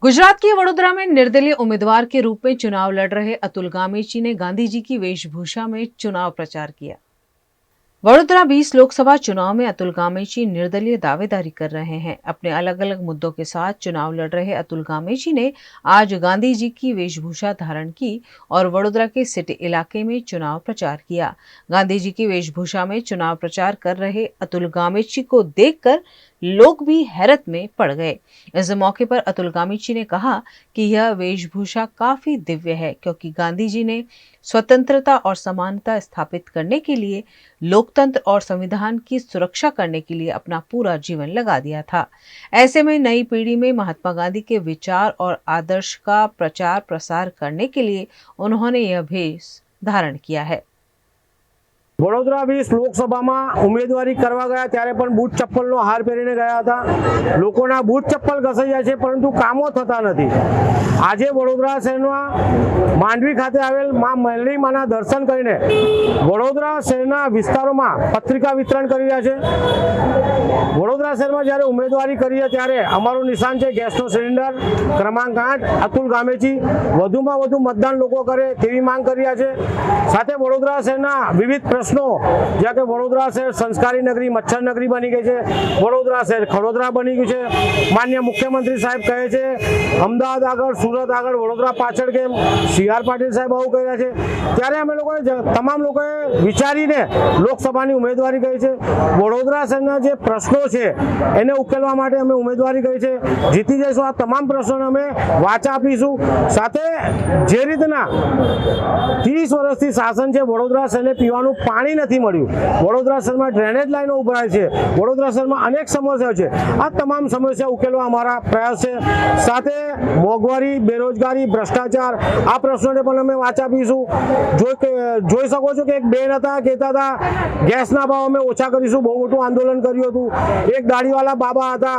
गुजरात के वडोदरा में निर्दलीय उम्मीदवार के रूप में चुनाव लड़ रहे अतुल गामेची ने गांधी जी की वेशभूषा में चुनाव प्रचार किया। वडोदरा 20 लोकसभा चुनाव में अतुल गामेची निर्दलीय दावेदारी कर रहे हैं। अपने अलग अलग मुद्दों के साथ चुनाव लड़ रहे अतुल गामेची ने आज गांधी जी की वेशभूषा धारण की और वडोदरा के सिटी इलाके में चुनाव प्रचार किया। गांधी जी की वेशभूषा में चुनाव प्रचार कर रहे अतुल गामेची को देखकर लोग भी हैरत में पड़ गए। इस मौके पर अतुल गामेची ने कहा कि यह वेशभूषा काफी दिव्य है, क्योंकि गांधी जी ने स्वतंत्रता और समानता स्थापित करने के लिए, लोकतंत्र और संविधान की सुरक्षा करने के लिए अपना पूरा जीवन लगा दिया था। ऐसे में नई पीढ़ी में महात्मा गांधी के विचार और आदर्श का प्रचार प्रसार करने के लिए उन्होंने यह भेष धारण किया है। वडोदरा 20 લોકસભામાં ઉમેદવારી કરવા ગયા ત્યારે પણ બૂટ ચપ્પલનો હાર પહેરીને ગયા હતા। લોકોના બૂટ ચપ્પલ ઘસાઈ જાય છે, પરંતુ કામો થતા નથી। આજે વડોદરા શહેરમાં માંડવી ખાતે આવેલ માં મેલડી માના દર્શન કરીને વડોદરા શહેરના વિસ્તારોમાં પત્રિકા વિતરણ કરી રહ્યા છે। વડોદરા શહેરમાં જ્યારે ઉમેદવારી કરીએ ત્યારે અમારું નિશાન છે ગેસનો સિલિન્ડર ક્રમાંક 8 અતુલ ગામેચી। વધુમાં વધુ મતદાન લોકો કરે તેવી માંગ કરી રહ્યા છે। સાથે વડોદરા શહેરના વિવિધ પ્રશ્નો, જ્યાં કે વડોદરા શહેર સંસ્કારી નગરી, મચ્છર નગરી બની ગઈ છે, વડોદરા શહેર ખડોદરા બની ગયું છે। માન્ય મુખ્યમંત્રી સાહેબ કહે છે અમદાવાદ આગળ, સુરત આગળ, વડોદરા પાછળ કેમ? સી.આર. પાટીલ સાહેબ આવું કહી રહ્યા છે। ત્યારે અમે લોકોએ તમામ લોકોએ વિચારીને લોકસભાની ઉમેદવારી કરી છે। વડોદરા શહેરના જે પ્રશ્નો છે એને ઉકેલવા માટે અમે ઉમેદવારી કરી છે। જીતી જઈશું। આ તમામ પ્રશ્નોને અમે વાચા આપીશું। સાથે જે રીતના 30 વર્ષથી શાસન છે, વડોદરા શહેરને પીવાનું પાણી નથી મળ્યું, વડોદરા શહેરમાં ડ્રેનેજ લાઈનો ઉભરાય છે, વડોદરા શહેરમાં અનેક સમસ્યાઓ છે। આ તમામ સમસ્યા ઉકેલવા અમારા પ્રયાસ છે। સાથે મોંઘવારી, બેરોજગારી, ભ્રષ્ટાચાર, આ પ્રશ્નોને પણ અમે વાચા આપીશું। જોઈ શકો છો કે એક બેન હતા, કહેતા હતા ગેસના ભાવ અમે ઓછા કરીશું, બહુ મોટું આંદોલન કર્યું હતું। એક દાઢીવાલા બાબા હતા,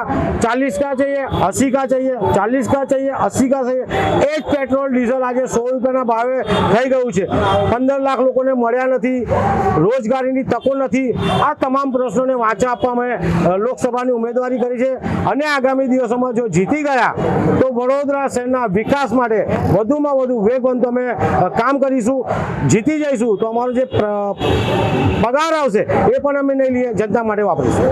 40 का चाहिए, 80 का चाहिए, 40 का चाहिए, 80 का चाहिए। એ જ પેટ્રોલ ડીઝલ આજે 100 રૂપિયાના ભાવે થઈ ગયું છે। 15 લાખ લોકોને મળ્યા નથી, રોજગારીની તકો નથી। આ તમામ પ્રશ્નોને વાચા આપવા અમે લોકસભાની ઉમેદવારી કરી છે અને આગામી દિવસોમાં જો જીતી ગયા તો વડોદરા શહેરના વિકાસ માટે વધુમાં વધુ વેગવંત અમે કામ કરીશું। જીતી જઈશું તો અમારો જે પગાર આવશે એ પણ અમે નહીં લઈએ, જનતા માટે વાપરીશું।